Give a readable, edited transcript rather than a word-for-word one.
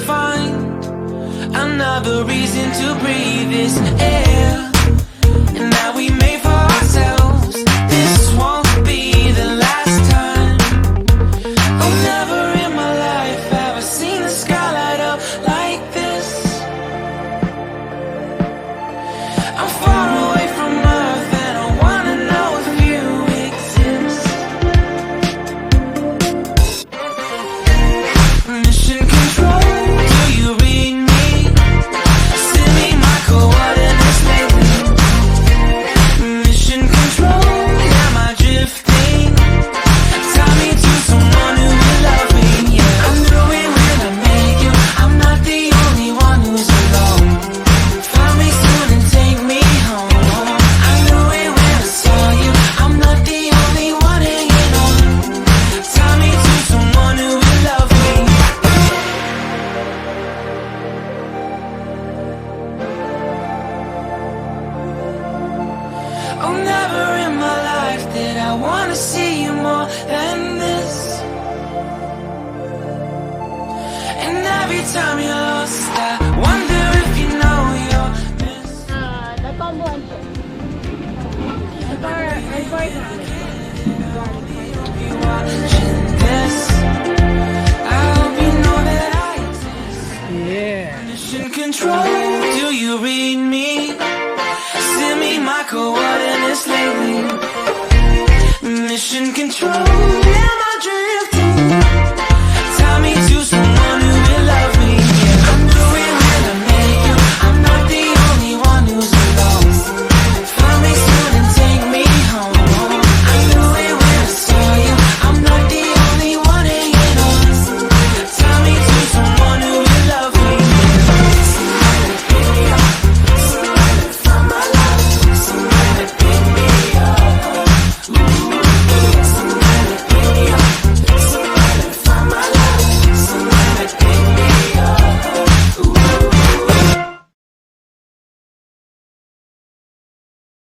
find another reason to breathe this air, and that we made for ourselves. This won't be the last time. Oh, never in my life have I seen the sky light up like this. I'm far away from Earth and I wanna know if you exist. Mission control, do you read me? Send me my coordinates lately. Mission control, am I drifting? Tie me to someone who will love me, yeah. I knew it when I met you, I'm not the only one who's alone. Find me soon and take me home. I knew it when I saw you, I'm not the only one hanging on. Tie me to someone who will love me. Oh, never in my life did I wanna see you more than this. And every time you're lost, I wonder if you know you're missed. The combo one po. You watching this, I hope you know that I exist. Yeah. Mission control.